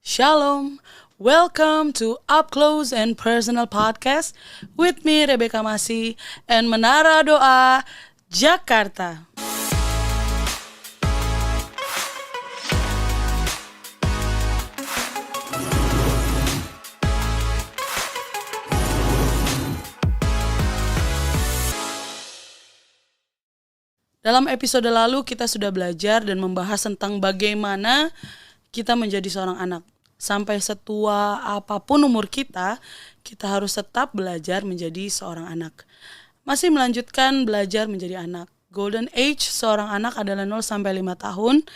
Shalom, welcome to Up Close and Personal Podcast with me Rebecca Masih and Menara Doa Jakarta. Dalam episode lalu kita sudah belajar dan membahas tentang bagaimana kita menjadi seorang anak. Sampai setua apapun umur kita harus tetap belajar menjadi seorang anak. Masih melanjutkan belajar menjadi anak. Golden age seorang anak adalah 0-5 tahun.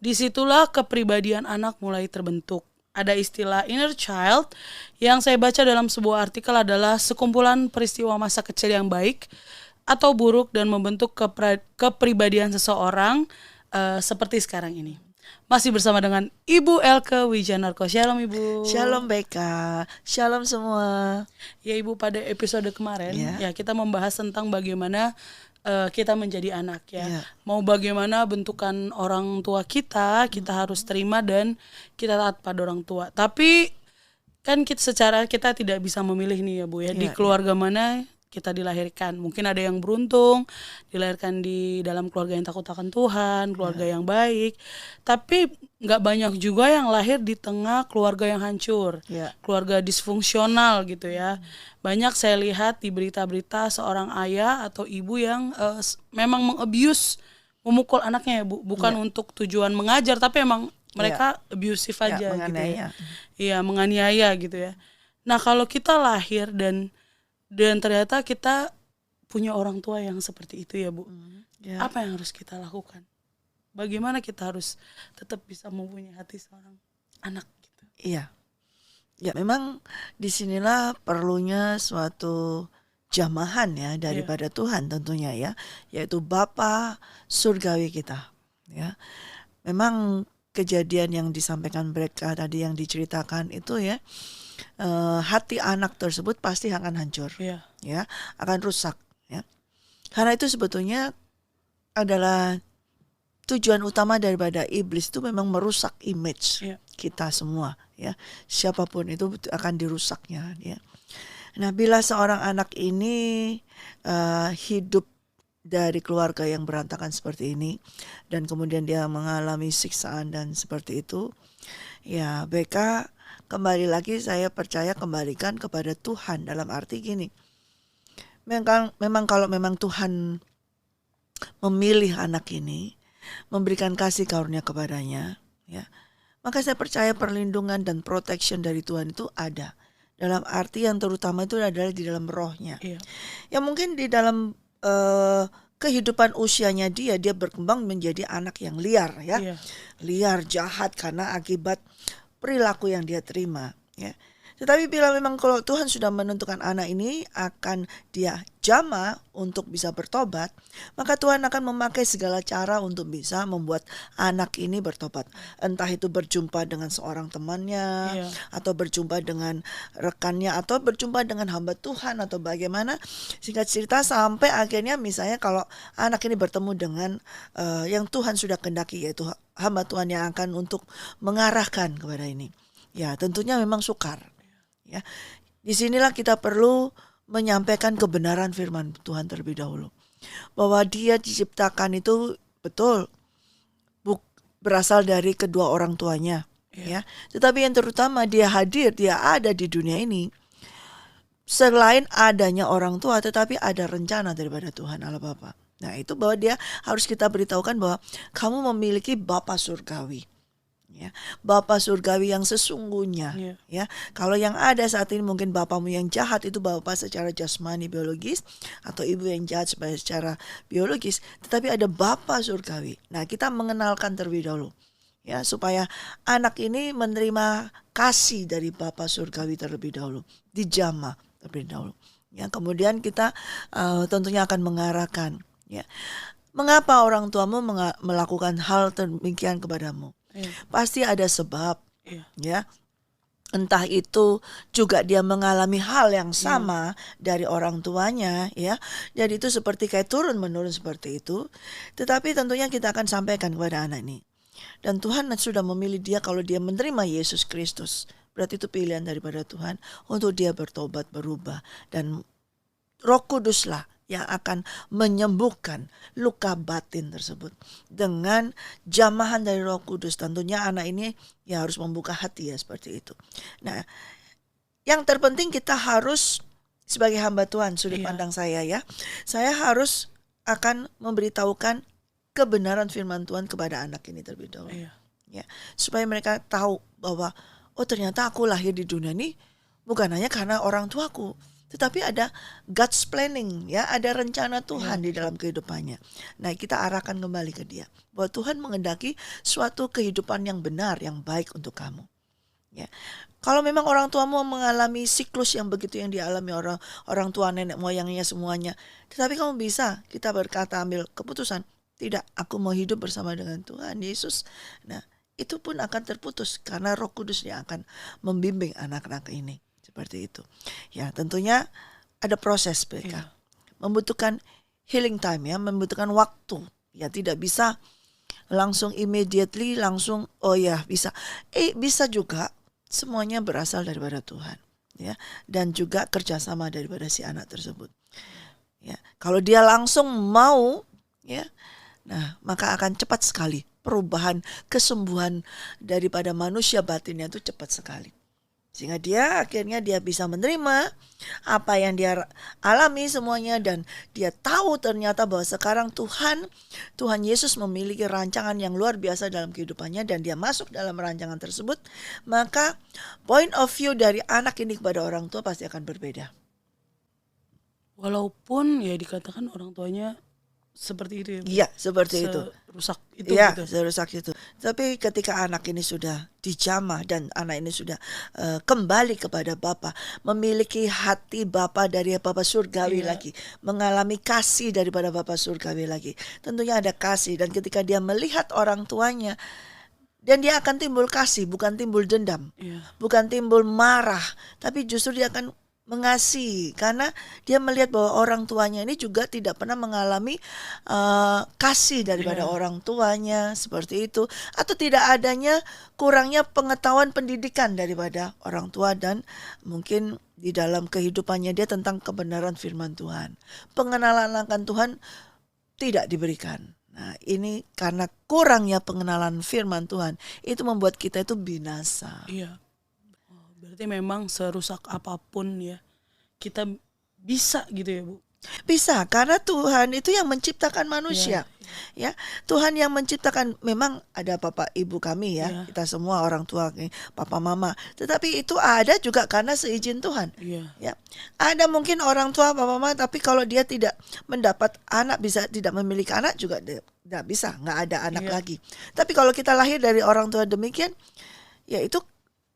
Disitulah kepribadian anak mulai terbentuk. Ada istilah inner child yang saya baca dalam sebuah artikel adalah sekumpulan peristiwa masa kecil yang baik atau buruk dan membentuk kepribadian seseorang seperti sekarang ini. Masih bersama dengan Ibu Elke Wijanarko. Shalom Ibu. Shalom Beka. Shalom semua. Ya Ibu, pada episode kemarin ya kita membahas tentang bagaimana kita menjadi anak ya. Mau bagaimana bentukan orang tua kita harus terima dan kita taat pada orang tua. Tapi kan kita tidak bisa memilih nih ya Bu ya, di keluarga mana kita dilahirkan. Mungkin ada yang beruntung dilahirkan di dalam keluarga yang takut akan Tuhan, keluarga yang baik. Tapi gak banyak juga yang lahir di tengah keluarga yang hancur, keluarga disfungsional gitu ya. Banyak saya lihat di berita-berita seorang ayah atau ibu yang memang mengabuse, memukul anaknya ya Bu. Bukan untuk tujuan mengajar, tapi emang mereka abusive aja gitu ya. Iya, menganiaya gitu ya. Nah kalau kita lahir dan ternyata kita punya orang tua yang seperti itu ya Bu. Apa yang harus kita lakukan? Bagaimana kita harus tetap bisa mempunyai hati seorang anak gitu? Iya. Ya memang disinilah perlunya suatu jamahan ya daripada Tuhan tentunya ya. Yaitu Bapa surgawi kita. Ya. Memang kejadian yang disampaikan mereka tadi yang diceritakan itu ya. Hati anak tersebut pasti akan hancur, ya, akan rusak, ya. Karena itu sebetulnya adalah tujuan utama daripada iblis itu memang merusak image kita semua, ya. Siapapun itu akan dirusaknya, ya. Nah, bila seorang anak ini hidup dari keluarga yang berantakan seperti ini dan kemudian dia mengalami siksaan dan seperti itu, ya, BK kembali lagi saya percaya kembalikan kepada Tuhan dalam arti gini. Memang kalau memang Tuhan memilih anak ini, memberikan kasih karunia kepadanya, ya. Maka saya percaya perlindungan dan protection dari Tuhan itu ada. Dalam arti yang terutama itu adalah di dalam rohnya. Ya mungkin di dalam kehidupan usianya dia berkembang menjadi anak yang liar ya. Liar, jahat karena akibat perilaku yang dia terima, ya. Tetapi bila memang kalau Tuhan sudah menentukan anak ini akan dia jamah untuk bisa bertobat, maka Tuhan akan memakai segala cara untuk bisa membuat anak ini bertobat. Entah itu berjumpa dengan seorang temannya, atau berjumpa dengan rekannya, atau berjumpa dengan hamba Tuhan atau bagaimana. Singkat cerita sampai akhirnya misalnya kalau anak ini bertemu dengan yang Tuhan sudah kehendaki, yaitu hamba Tuhan yang akan untuk mengarahkan kepada ini. Ya, tentunya memang sukar. Ya, disinilah kita perlu menyampaikan kebenaran firman Tuhan terlebih dahulu, bahwa dia diciptakan itu betul berasal dari kedua orang tuanya, ya. Tetapi yang terutama dia hadir, dia ada di dunia ini selain adanya orang tua, tetapi ada rencana daripada Tuhan Allah Bapa. Nah itu bahwa dia harus kita beritahukan bahwa kamu memiliki Bapa surgawi. Ya, Bapa surgawi yang sesungguhnya, ya. Kalau yang ada saat ini mungkin bapamu yang jahat itu bapak secara jasmani biologis atau ibu yang jahat secara biologis, tetapi ada Bapa surgawi. Nah, kita mengenalkan terlebih dahulu, ya, supaya anak ini menerima kasih dari Bapa surgawi terlebih dahulu, dijamah terlebih dahulu. Ya, kemudian kita tentunya akan mengarahkan, ya. Mengapa orang tuamu melakukan hal demikian kepadamu? Pasti ada sebab, ya. Entah itu juga dia mengalami hal yang sama dari orang tuanya, ya. Jadi itu seperti kayak turun menurun seperti itu. Tetapi tentunya kita akan sampaikan kepada anak ini. Dan Tuhan sudah memilih dia kalau dia menerima Yesus Kristus. Berarti itu pilihan daripada Tuhan untuk dia bertobat, berubah. Dan Roh Kuduslah yang akan menyembuhkan luka batin tersebut. Dengan jamahan dari Roh Kudus, tentunya anak ini ya harus membuka hati ya seperti itu. Nah, yang terpenting kita harus sebagai hamba Tuhan, sudut pandang saya ya. Saya harus akan memberitahukan kebenaran firman Tuhan kepada anak ini terlebih dahulu. Ya, supaya mereka tahu bahwa oh ternyata aku lahir di dunia ini bukan hanya karena orang tuaku, tetapi ada God's planning ya, ada rencana Tuhan di dalam kehidupannya. Nah, kita arahkan kembali ke dia bahwa Tuhan mengendaki suatu kehidupan yang benar, yang baik untuk kamu. Ya. Kalau memang orang tuamu mengalami siklus yang begitu yang dialami orang tua, nenek moyangnya semuanya, tetapi kamu bisa, kita berkata ambil keputusan, tidak, aku mau hidup bersama dengan Tuhan Yesus. Nah, itu pun akan terputus karena Roh Kudus yang akan membimbing anak-anak ini. Seperti itu. Ya, tentunya ada proses mereka. Membutuhkan healing time ya, membutuhkan waktu. Ya, tidak bisa langsung immediately langsung oh ya bisa. Bisa juga semuanya berasal daripada Tuhan. Ya, dan juga kerjasama daripada si anak tersebut. Ya, kalau dia langsung mau ya, nah, maka akan cepat sekali perubahan, kesembuhan daripada manusia batinnya itu cepat sekali. Sehingga dia akhirnya dia bisa menerima apa yang dia alami semuanya, dan dia tahu ternyata bahwa sekarang Tuhan Yesus memiliki rancangan yang luar biasa dalam kehidupannya, dan dia masuk dalam rancangan tersebut. Maka point of view dari anak ini kepada orang tua pasti akan berbeda. Walaupun ya dikatakan orang tuanya seperti itu ya. Iya, seperti itu. Rusak itu ya, gitu. serusak itu. Tapi ketika anak ini sudah dijamah dan anak ini sudah kembali kepada Bapa, memiliki hati Bapa dari Bapa surgawi lagi, mengalami kasih daripada Bapa surgawi lagi. Tentunya ada kasih, dan ketika dia melihat orang tuanya, dan dia akan timbul kasih, bukan timbul dendam, bukan timbul marah, tapi justru dia akan mengasihi karena dia melihat bahwa orang tuanya ini juga tidak pernah mengalami kasih daripada orang tuanya seperti itu, atau tidak adanya kurangnya pengetahuan pendidikan daripada orang tua, dan mungkin di dalam kehidupannya dia tentang kebenaran firman Tuhan, pengenalan akan Tuhan tidak diberikan. Nah, ini karena kurangnya pengenalan firman Tuhan itu membuat kita itu binasa. Iya. Berarti memang serusak apapun ya kita bisa gitu ya Bu. Bisa, karena Tuhan itu yang menciptakan manusia. Ya, Tuhan yang menciptakan. Memang ada bapak ibu kami ya, kita semua orang tua, papa mama. Tetapi itu ada juga karena seizin Tuhan. Ya, ada mungkin orang tua papa mama, tapi kalau dia tidak mendapat anak, bisa tidak memiliki anak juga tidak bisa, nggak ada anak lagi. Tapi kalau kita lahir dari orang tua demikian, ya itu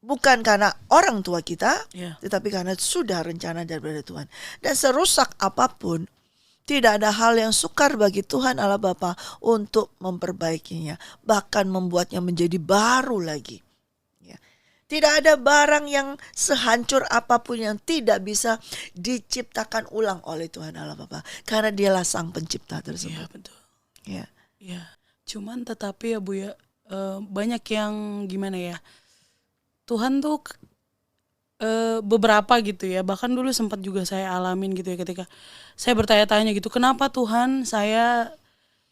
bukan karena orang tua kita, tetapi karena sudah rencana daripada Tuhan. Dan serusak apapun, tidak ada hal yang sukar bagi Tuhan Allah Bapa untuk memperbaikinya, bahkan membuatnya menjadi baru lagi. Ya. Tidak ada barang yang sehancur apapun yang tidak bisa diciptakan ulang oleh Tuhan Allah Bapa, karena Dialah Sang Pencipta tersebut. Iya betul. Ya. Cuman tetapi ya Bu ya, banyak yang gimana ya, Tuhan tuh beberapa gitu ya, bahkan dulu sempat juga saya alamin gitu ya, ketika saya bertanya-tanya gitu, kenapa Tuhan saya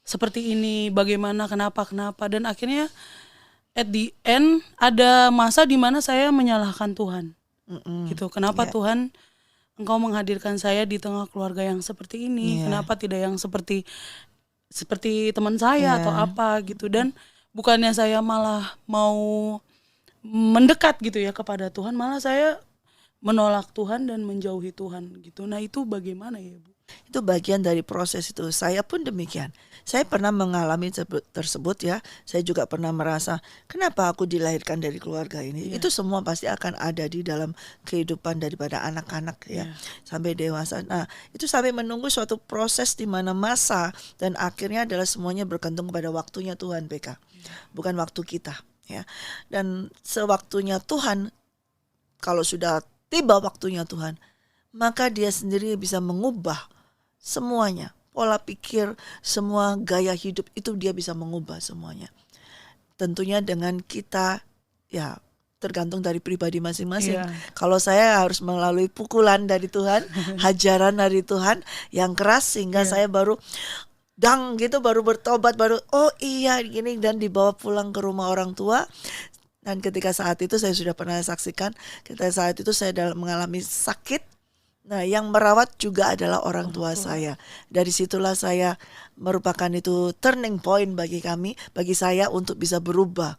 seperti ini, bagaimana, kenapa, dan akhirnya at the end ada masa di mana saya menyalahkan Tuhan. Gitu, kenapa Tuhan Engkau menghadirkan saya di tengah keluarga yang seperti ini, kenapa tidak yang seperti teman saya atau apa gitu. Dan bukannya saya malah mau mendekat gitu ya kepada Tuhan, malah saya menolak Tuhan dan menjauhi Tuhan gitu. Nah, itu bagaimana ya Bu? Itu bagian dari proses itu. Saya pun demikian. Saya pernah mengalami tersebut ya. Saya juga pernah merasa, kenapa aku dilahirkan dari keluarga ini? Itu semua pasti akan ada di dalam kehidupan daripada anak-anak ya, sampai dewasa. Nah, itu sampai menunggu suatu proses di mana masa dan akhirnya adalah semuanya bergantung pada waktunya Tuhan, PK. Bukan waktu kita. Ya, dan sewaktunya Tuhan, kalau sudah tiba waktunya Tuhan, maka Dia sendiri bisa mengubah semuanya, pola pikir, semua gaya hidup itu Dia bisa mengubah semuanya. tentunya dengan kita ya tergantung dari pribadi masing-masing. Kalau saya harus melalui pukulan dari Tuhan, hajaran dari Tuhan yang keras sehingga saya baru dang gitu, baru bertobat, baru oh iya gini, dan dibawa pulang ke rumah orang tua. Dan ketika saat itu saya sudah pernah saksikan, ketika saat itu saya mengalami sakit. Nah, yang merawat juga adalah orang tua saya. Dari situlah saya merupakan itu turning point bagi kami, bagi saya untuk bisa berubah.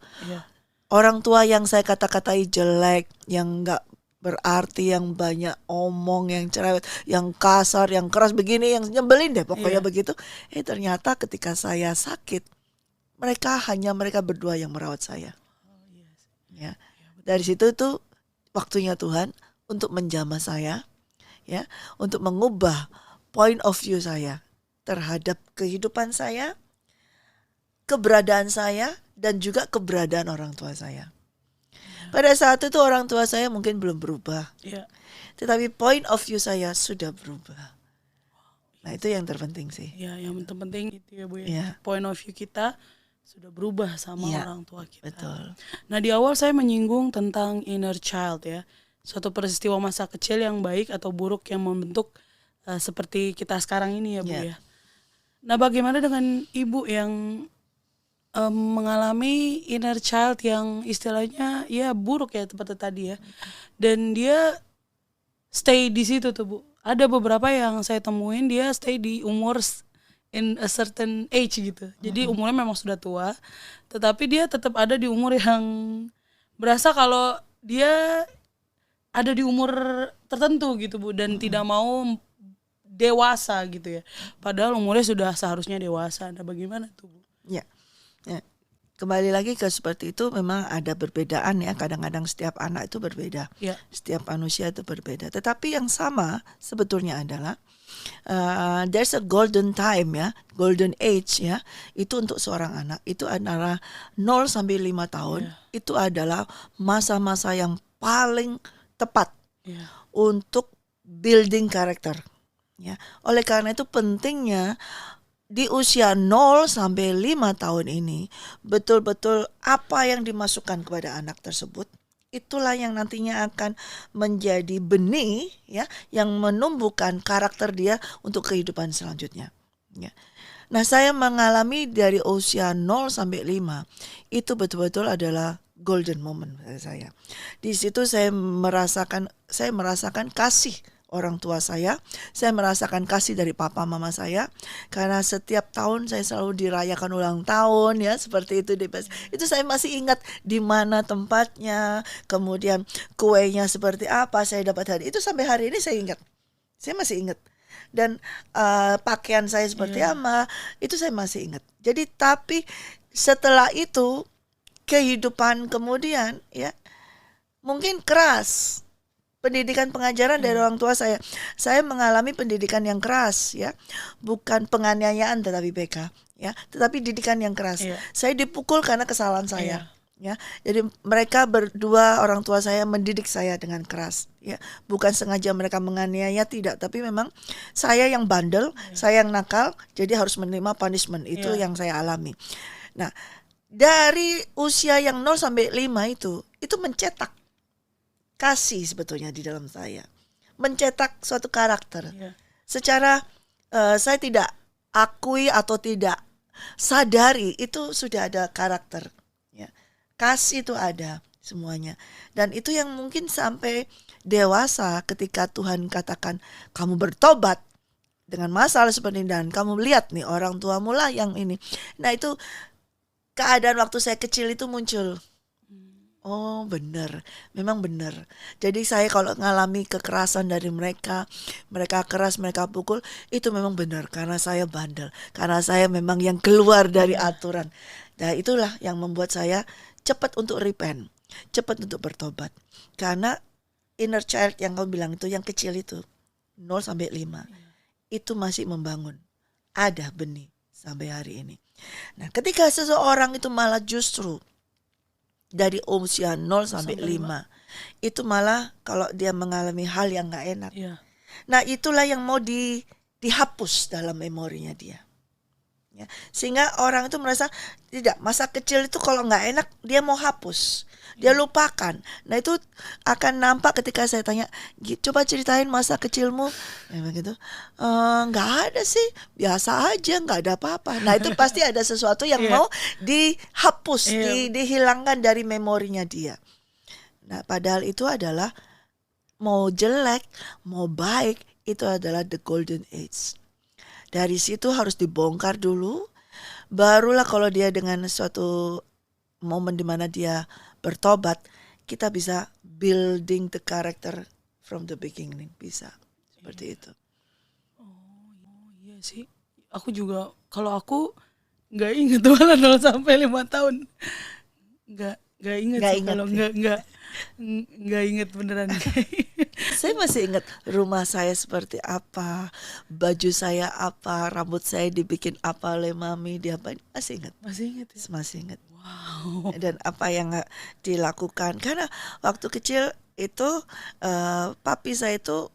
Orang tua yang saya kata-katai jelek, yang enggak berarti, yang banyak omong, yang cerewet, yang kasar, yang keras begini, yang nyebelin deh pokoknya begitu. Ternyata ketika saya sakit, mereka berdua yang merawat saya. Ya. Dari situ tuh waktunya Tuhan untuk menjamah saya. Ya, untuk mengubah point of view saya terhadap kehidupan saya, keberadaan saya, dan juga keberadaan orang tua saya. Pada saat itu orang tua saya mungkin belum berubah, tetapi point of view saya sudah berubah. Nah, itu yang terpenting sih. Ya, yang terpenting itu ya Bu ya. Point of view kita sudah berubah sama orang tua kita. Betul. Nah, di awal saya menyinggung tentang inner child ya. Suatu peristiwa masa kecil yang baik atau buruk yang membentuk seperti kita sekarang ini ya Bu ya. Nah, bagaimana dengan ibu yang mengalami inner child yang istilahnya ya buruk ya seperti tadi ya. Dan dia stay di situ tuh Bu. Ada beberapa yang saya temuin dia stay di umur in a certain age gitu. Jadi umurnya memang sudah tua, tetapi dia tetap ada di umur yang berasa kalau dia ada di umur tertentu gitu Bu, dan tidak mau dewasa gitu ya. Padahal umurnya sudah seharusnya dewasa. Nah, bagaimana tuh Bu? Ya. Kembali lagi ke seperti itu, memang ada perbedaan ya. Kadang-kadang setiap anak itu berbeda, setiap manusia itu berbeda. Tetapi yang sama sebetulnya adalah there's a golden time ya, golden age ya. Itu untuk seorang anak itu adalah 0 sampai 5 tahun. Itu adalah masa-masa yang paling tepat untuk building karakter. Ya. Oleh karena itu pentingnya di usia 0 sampai 5 tahun ini betul-betul apa yang dimasukkan kepada anak tersebut, itulah yang nantinya akan menjadi benih ya, yang menumbuhkan karakter dia untuk kehidupan selanjutnya. Ya. Nah, saya mengalami dari usia 0 sampai 5 itu betul-betul adalah golden moment saya. Di situ saya merasakan kasih orang tua saya merasakan kasih dari papa mama saya, karena setiap tahun saya selalu dirayakan ulang tahun ya, seperti itu. Itu saya masih ingat di mana tempatnya, kemudian kuenya seperti apa saya dapat hari itu, sampai hari ini saya ingat. Saya masih ingat. Dan pakaian saya seperti apa, itu saya masih ingat. Jadi tapi setelah itu kehidupan kemudian ya mungkin keras. Pendidikan pengajaran dari orang tua saya mengalami pendidikan yang keras ya, bukan penganiayaan tetapi BK ya, tetapi didikan yang keras. Saya dipukul karena kesalahan saya ya. Jadi mereka berdua, orang tua saya mendidik saya dengan keras ya, bukan sengaja mereka menganiaya, tidak, tapi memang saya yang bandel, saya yang nakal, jadi harus menerima punishment. Itu yang saya alami. Nah, dari usia yang 0 sampai 5 itu mencetak kasih sebetulnya di dalam saya, mencetak suatu karakter. Secara saya tidak akui atau tidak sadari itu sudah ada karakter. Ya. Kasih itu ada semuanya, dan itu yang mungkin sampai dewasa ketika Tuhan katakan kamu bertobat dengan masalah seperti ini dan kamu lihat nih orang tuamu lah yang ini. Nah, itu keadaan waktu saya kecil itu muncul. Oh benar, memang benar. Jadi saya kalau ngalami kekerasan dari mereka keras, mereka pukul, itu memang benar karena saya bandel, karena saya memang yang keluar dari aturan. Nah, itulah yang membuat saya cepat untuk repent, cepat untuk bertobat. Karena inner child yang kau bilang itu, yang kecil itu 0 sampai 5 itu masih membangun, ada benih sampai hari ini. Nah, ketika seseorang itu malah justru dari usia 0 sampai 5 itu malah kalau dia mengalami hal yang gak enak. Nah, itulah yang mau dihapus dalam memorinya dia. Ya. Sehingga orang itu merasa tidak, masa kecil itu kalau nggak enak dia mau hapus, dia lupakan. Nah itu akan nampak ketika saya tanya, coba ceritain masa kecilmu, ya begitu. Nggak ada sih, biasa aja, nggak ada apa-apa. Nah itu pasti ada sesuatu yang mau dihapus, dihilangkan dari memorinya dia. Nah padahal itu adalah mau jelek, mau baik, itu adalah the golden age. Dari situ harus dibongkar dulu, barulah kalau dia dengan suatu momen di mana dia bertobat, kita bisa building the character from the beginning, bisa seperti itu. Oh iya sih, aku juga kalau aku nggak inget malah 0 sampai 5 tahun, nggak inget sih kalau nggak inget beneran. Saya masih ingat rumah saya seperti apa, baju saya apa, rambut saya dibikin apa oleh mami, diapain, masih ingat. Masih ingat ya? Masih ingat. Wow. Dan apa yang dilakukan, karena waktu kecil itu papi saya itu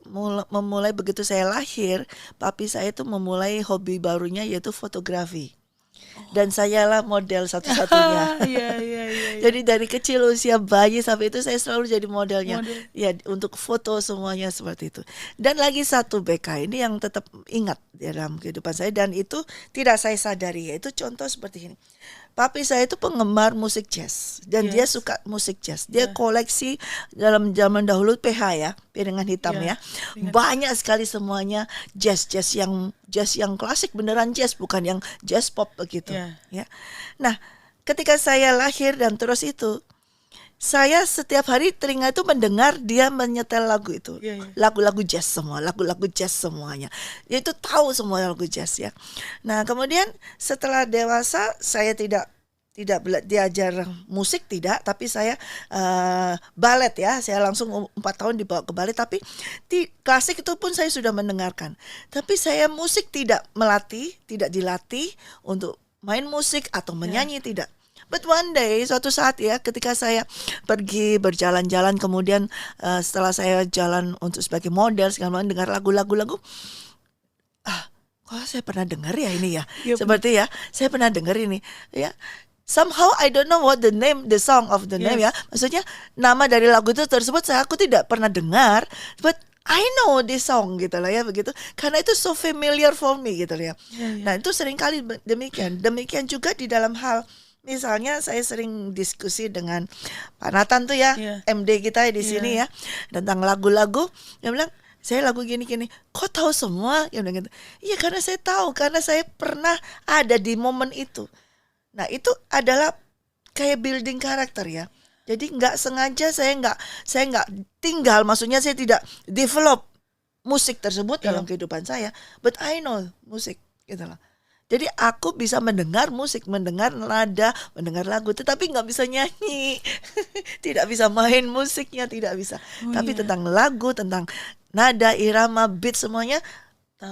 memulai begitu saya lahir, papi saya itu memulai hobi barunya yaitu fotografi. Dan sayalah model satu-satunya. Iya. Jadi dari kecil usia bayi sampai itu saya selalu jadi modelnya. Ya untuk foto semuanya seperti itu. Dan lagi satu BK ini yang tetap ingat dalam kehidupan saya dan itu tidak saya sadari, yaitu contoh seperti ini. Papi saya itu penggemar musik jazz dan dia suka musik jazz. Dia koleksi dalam zaman dahulu PH ya, piringan hitam ya. Banyak sekali semuanya jazz yang klasik, beneran jazz, bukan yang jazz pop begitu ya. Nah, ketika saya lahir dan terus itu saya setiap hari telinga itu mendengar dia menyetel lagu itu, lagu-lagu jazz semua, lagu-lagu jazz semuanya. Dia itu tahu semua lagu jazz ya. Nah kemudian setelah dewasa saya tidak diajar musik tidak, tapi saya balet ya. Saya langsung 4 tahun dibawa ke balet, tapi klasik itu pun saya sudah mendengarkan. Tapi saya musik tidak dilatih untuk main musik atau menyanyi tidak. But one day, suatu saat ya, ketika saya pergi berjalan-jalan, kemudian setelah saya jalan untuk sebagai model, segala macam, dengar lagu-lagu, kok saya pernah dengar ya ini ya, seperti ya, saya pernah dengar ini, ya. Somehow I don't know what the song of the name ya, maksudnya nama dari lagu itu tersebut aku tidak pernah dengar, but I know this song gitu lah ya begitu, karena itu so familiar for me gitu lah ya. Nah itu seringkali demikian juga di dalam hal. Misalnya saya sering diskusi dengan Pak Nathan tuh ya, MD kita di sini ya, tentang lagu-lagu. Dia bilang, saya lagu gini-gini, kok tahu semua? Ya bilang gitu. Iya karena saya tahu, karena saya pernah ada di momen itu. Nah itu adalah kayak building karakter ya. Jadi nggak sengaja saya nggak tinggal, maksudnya saya tidak develop musik tersebut dalam kehidupan saya, but I know musik gitu loh. Jadi aku bisa mendengar musik, mendengar nada, mendengar lagu, tetapi nggak bisa nyanyi, tidak bisa main musiknya, tidak bisa. Tapi tentang lagu, tentang nada, irama, beat semuanya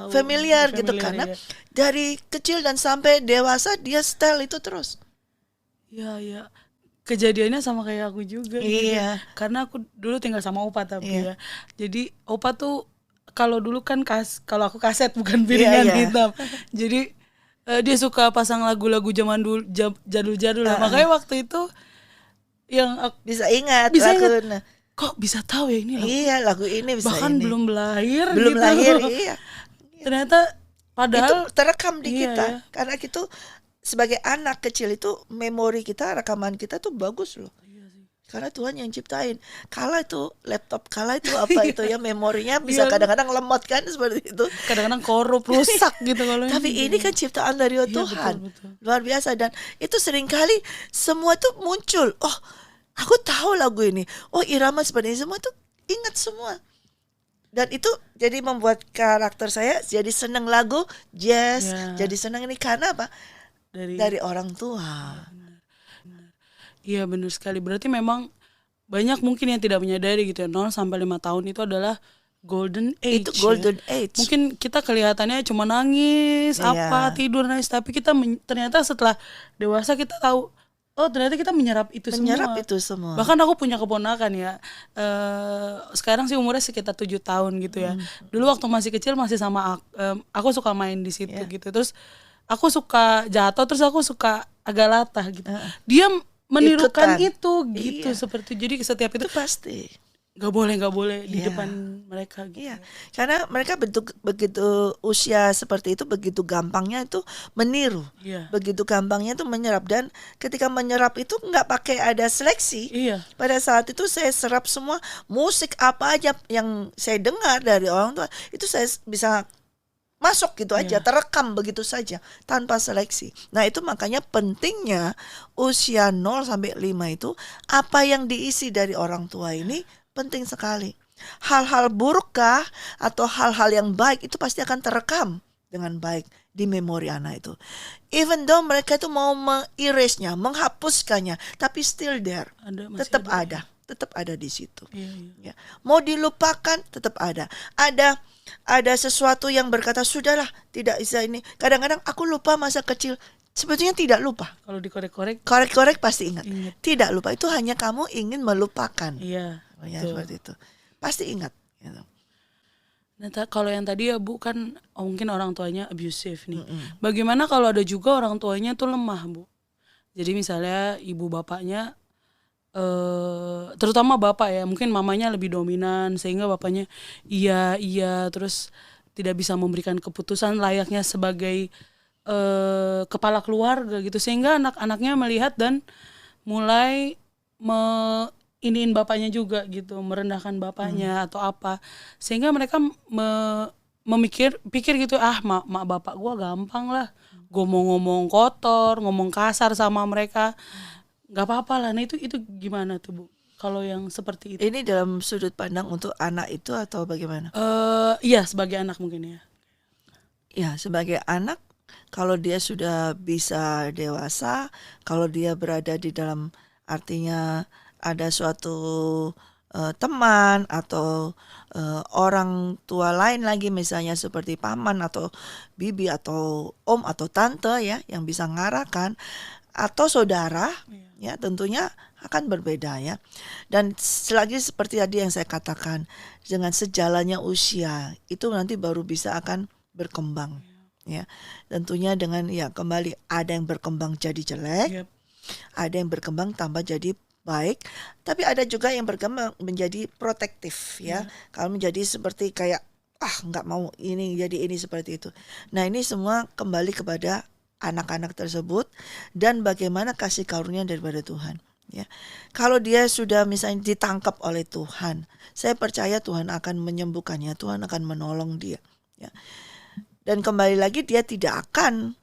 familiar gitu, karena dari kecil dan sampai dewasa dia style itu terus. Iya. Kejadiannya sama kayak aku juga. Iya. Gitu. Karena aku dulu tinggal sama Opa tapi ya. Jadi Opa tuh kalau dulu kan kalau aku kaset bukan piringan hitam. Jadi dia suka pasang lagu-lagu zaman dulu jadul-jadul lah. Makanya waktu itu yang bisa ingat lagu. Kok bisa tahu ya ini lagu? Iya, lagu ini bisa. Bahkan ini. belum lahir iya. Ternyata padahal itu terekam di kita. Karena itu sebagai anak kecil itu memori kita, rekaman kita tuh bagus loh. Karena Tuhan yang ciptain. Kala itu laptop, kala itu apa itu ya, memorinya bisa kadang-kadang lemot kan seperti itu. Kadang-kadang korup, rusak gitu kalau. Tapi ini kan ciptaan dari Tuhan. Betul. Luar biasa, dan itu seringkali semua tuh muncul. Oh, aku tahu lagu ini. Oh, irama seperti ini, semua tuh ingat semua. Dan itu jadi membuat karakter saya jadi seneng lagu jazz, jadi seneng ini karena apa? Dari orang tua. Iya benar sekali. Berarti memang banyak mungkin yang tidak menyadari gitu ya, 0 sampai 5 tahun itu adalah golden age. Itu golden age. Mungkin kita kelihatannya cuma nangis, tidur nangis, tapi kita ternyata setelah dewasa kita tahu, oh ternyata kita menyerap itu semua. Bahkan aku punya keponakan ya, sekarang sih umurnya sekitar 7 tahun gitu ya. Dulu waktu masih kecil masih sama aku suka main di situ gitu. Terus aku suka jatuh terus aku suka agak latah gitu. Dia menirukan Ikutan. itu gitu, seperti jadi setiap itu pasti nggak boleh di depan mereka gitu. Iya, karena mereka begitu usia seperti itu, begitu gampangnya itu meniru, begitu gampangnya itu menyerap, dan ketika menyerap itu nggak pakai ada seleksi. Pada saat itu saya serap semua musik apa aja yang saya dengar dari orang tua, itu saya bisa masuk gitu aja, terekam begitu saja tanpa seleksi. Nah, itu makanya pentingnya usia 0 sampai 5 itu apa yang diisi dari orang tua ini penting sekali. Hal-hal burukkah atau hal-hal yang baik itu pasti akan terekam dengan baik di memori anak itu. Even though mereka itu mau mengerase-nya, menghapuskannya, tapi still there. Tetap ada di situ. Ya. Mau dilupakan tetap ada. Ada sesuatu yang berkata sudahlah, tidak bisa ini. Kadang-kadang aku lupa masa kecil. Sebetulnya tidak lupa. Kalau dikorek-korek, korek pasti ingat. Tidak lupa, itu hanya kamu ingin melupakan. Iya. Ya, seperti itu. Pasti ingat gitu. Nah, kalau yang tadi ya Bu kan mungkin orang tuanya abusive nih. Bagaimana kalau ada juga orang tuanya tuh lemah, Bu? Jadi misalnya ibu bapaknya terutama bapak ya, mungkin mamanya lebih dominan sehingga bapaknya iya terus tidak bisa memberikan keputusan layaknya sebagai kepala keluarga gitu, sehingga anak-anaknya melihat dan mulai iniin bapaknya juga gitu, merendahkan bapaknya atau apa, sehingga mereka pikir gitu, mak bapak gue gampang lah, gue mau ngomong kotor, ngomong kasar sama mereka, nggak apa-apa lah. Nah itu gimana tuh Bu? Kalau yang seperti itu? Ini dalam sudut pandang untuk anak itu atau bagaimana? Iya, sebagai anak mungkin ya. Ya, sebagai anak, kalau dia sudah bisa dewasa, kalau dia berada di dalam, artinya ada suatu teman atau orang tua lain lagi, misalnya seperti paman atau bibi atau om atau tante ya, yang bisa ngarahkan, atau saudara, ya tentunya akan berbeda ya. Dan selagi seperti tadi yang saya katakan, dengan sejalannya usia itu nanti baru bisa akan berkembang ya. Tentunya dengan kembali ada yang berkembang jadi jelek, ada yang berkembang tambah jadi baik, tapi ada juga yang berkembang menjadi protektif ya. Kalau menjadi seperti kayak nggak mau ini jadi ini seperti itu. Nah, ini semua kembali kepada anak-anak tersebut dan bagaimana kasih karunia daripada Tuhan ya. Kalau dia sudah misalnya ditangkap oleh Tuhan, saya percaya Tuhan akan menyembuhkannya, Tuhan akan menolong dia ya. Dan kembali lagi dia tidak akan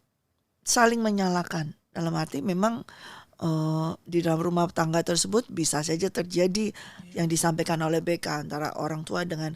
saling menyalahkan, dalam arti memang di dalam rumah tangga tersebut bisa saja terjadi yang disampaikan oleh BK antara orang tua dengan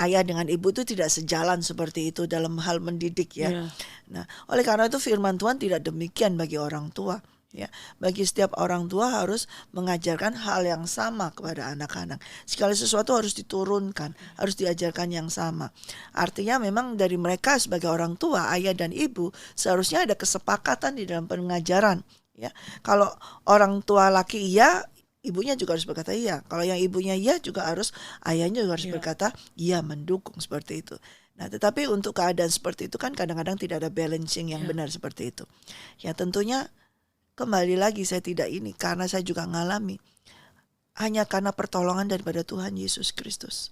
ayah dengan ibu itu tidak sejalan seperti itu dalam hal mendidik ya. Nah, oleh karena itu firman Tuhan tidak demikian bagi orang tua ya. Bagi setiap orang tua harus mengajarkan hal yang sama kepada anak-anak. Segala sesuatu harus diturunkan, harus diajarkan yang sama. Artinya memang dari mereka sebagai orang tua, ayah dan ibu, seharusnya ada kesepakatan di dalam pengajaran. Ya, kalau orang tua laki iya, ibunya juga harus berkata iya. Kalau yang ibunya iya juga harus, ayahnya juga harus berkata iya, mendukung seperti itu. Nah, tetapi untuk keadaan seperti itu kan kadang-kadang tidak ada balancing yang benar seperti itu. Ya tentunya kembali lagi saya tidak ini karena saya juga ngalami. Hanya karena pertolongan daripada Tuhan Yesus Kristus.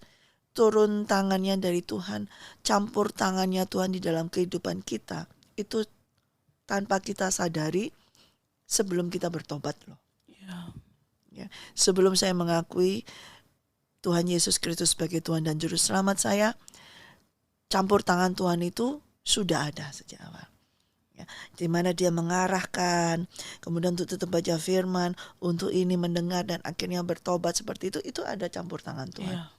Turun tangannya dari Tuhan, campur tangannya Tuhan di dalam kehidupan kita. Itu tanpa kita sadari. Sebelum kita bertobat loh. Ya. Sebelum saya mengakui Tuhan Yesus Kristus sebagai Tuhan dan Juru Selamat saya, campur tangan Tuhan itu sudah ada sejak awal. Ya. Di mana dia mengarahkan, kemudian untuk tetap baca firman, untuk ini mendengar dan akhirnya bertobat seperti itu ada campur tangan Tuhan.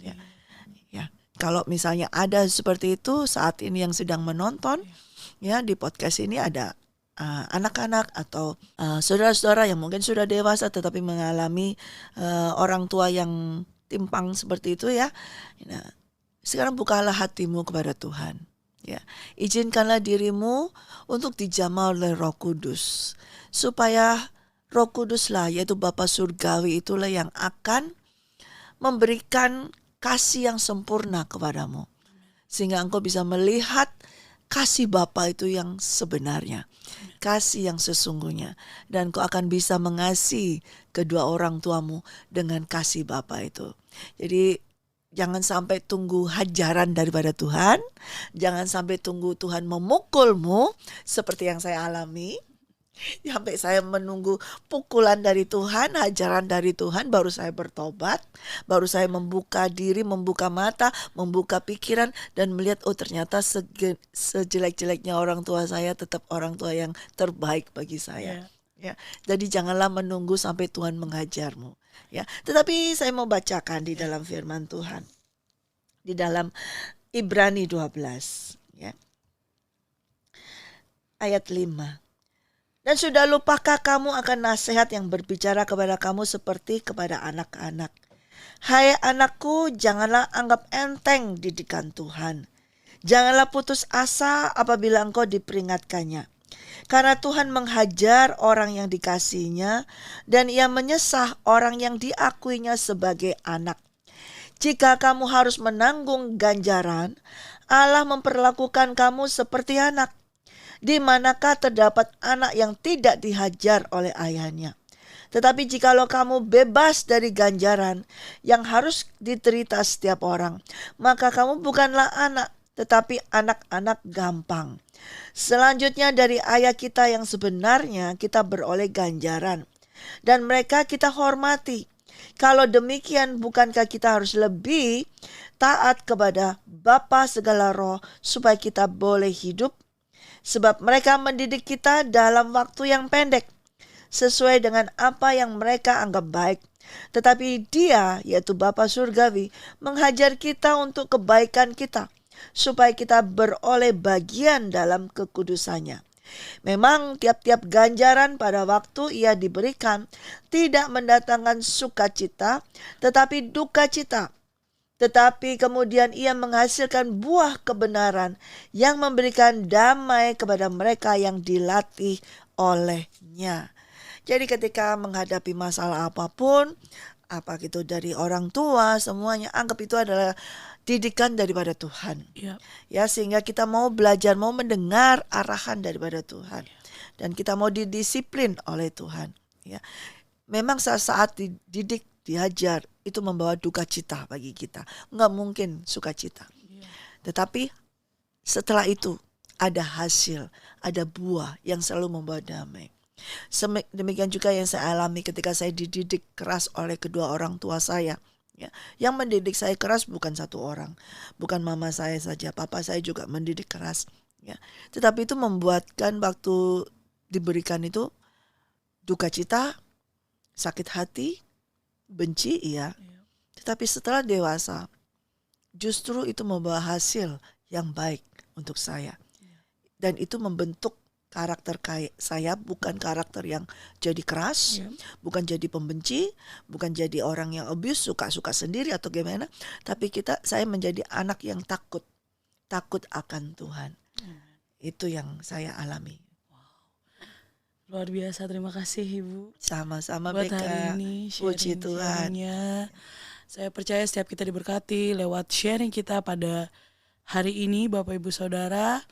Ya. Kalau misalnya ada seperti itu saat ini yang sedang menonton, ya di podcast ini ada anak-anak atau saudara-saudara yang mungkin sudah dewasa tetapi mengalami orang tua yang timpang seperti itu ya. Nah, sekarang bukalah hatimu kepada Tuhan ya. Izinkanlah dirimu untuk dijamah oleh Roh Kudus, supaya Roh Kuduslah, yaitu Bapa Surgawi, itulah yang akan memberikan kasih yang sempurna kepadamu, sehingga engkau bisa melihat kasih Bapa itu yang sebenarnya, kasih yang sesungguhnya, dan kau akan bisa mengasihi kedua orang tuamu dengan kasih Bapa itu. Jadi jangan sampai tunggu hajaran daripada Tuhan, jangan sampai tunggu Tuhan memukulmu seperti yang saya alami. Sampai saya menunggu pukulan dari Tuhan, hajaran dari Tuhan, baru saya bertobat, baru saya membuka diri, membuka mata, membuka pikiran, dan melihat ternyata sejelek-jeleknya orang tua saya tetap orang tua yang terbaik bagi saya. Ya, jadi janganlah menunggu sampai Tuhan menghajarmu. Ya, tetapi saya mau bacakan di dalam firman Tuhan, di dalam Ibrani 12, ya, ayat 5. Dan sudah lupakah kamu akan nasihat yang berbicara kepada kamu seperti kepada anak-anak? Hai anakku, janganlah anggap enteng didikan Tuhan. Janganlah putus asa apabila engkau diperingatkannya. Karena Tuhan menghajar orang yang dikasihinya, dan ia menyesah orang yang diakuinya sebagai anak. Jika kamu harus menanggung ganjaran, Allah memperlakukan kamu seperti anak. Di manakah terdapat anak yang tidak dihajar oleh ayahnya? Tetapi jikalau kamu bebas dari ganjaran yang harus diterita setiap orang, maka kamu bukanlah anak, tetapi anak-anak gampang. Selanjutnya dari ayah kita yang sebenarnya kita beroleh ganjaran, dan mereka kita hormati. Kalau demikian, bukankah kita harus lebih taat kepada Bapa segala roh supaya kita boleh hidup? Sebab mereka mendidik kita dalam waktu yang pendek, sesuai dengan apa yang mereka anggap baik. Tetapi Dia, yaitu Bapa Surgawi, menghajar kita untuk kebaikan kita, supaya kita beroleh bagian dalam kekudusannya. Memang tiap-tiap ganjaran pada waktu ia diberikan tidak mendatangkan sukacita, tetapi duka cita. Tetapi kemudian ia menghasilkan buah kebenaran yang memberikan damai kepada mereka yang dilatih olehnya. Jadi ketika menghadapi masalah apapun, apa itu dari orang tua, semuanya anggap itu adalah didikan daripada Tuhan. Ya, sehingga kita mau belajar, mau mendengar arahan daripada Tuhan. Dan kita mau didisiplin oleh Tuhan. Ya. Memang saat dididik, dihajar, itu membawa duka cita bagi kita. Enggak mungkin sukacita. Tetapi setelah itu ada hasil, ada buah yang selalu membawa damai. Demikian juga yang saya alami ketika saya dididik keras oleh kedua orang tua saya. Ya, yang mendidik saya keras bukan satu orang, bukan mama saya saja, papa saya juga mendidik keras. Ya, tetapi itu membuatkan waktu diberikan itu duka cita, sakit hati, benci, iya. Tetapi setelah dewasa, justru itu membawa hasil yang baik untuk saya. Dan itu membentuk karakter saya, bukan karakter yang jadi keras, bukan jadi pembenci, bukan jadi orang yang abuse, suka-suka sendiri atau gimana. Tapi saya menjadi anak yang takut akan Tuhan. Itu yang saya alami. Luar biasa, terima kasih Ibu. Sama-sama buat Beka. hari ini Puji Tuhan. Saya percaya setiap kita diberkati lewat sharing kita pada hari ini, Bapak Ibu Saudara.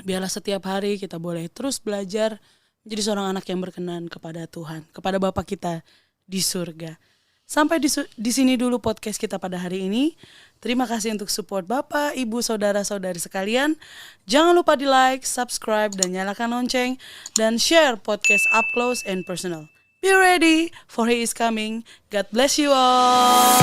Biarlah setiap hari kita boleh terus belajar menjadi seorang anak yang berkenan kepada Tuhan, kepada Bapa kita di surga. Sampai di sini dulu podcast kita pada hari ini. Terima kasih untuk support Bapak, Ibu, Saudara-saudari sekalian. Jangan lupa di like, subscribe, dan nyalakan lonceng. Dan share podcast up close and personal. Be ready for He is coming. God bless you all.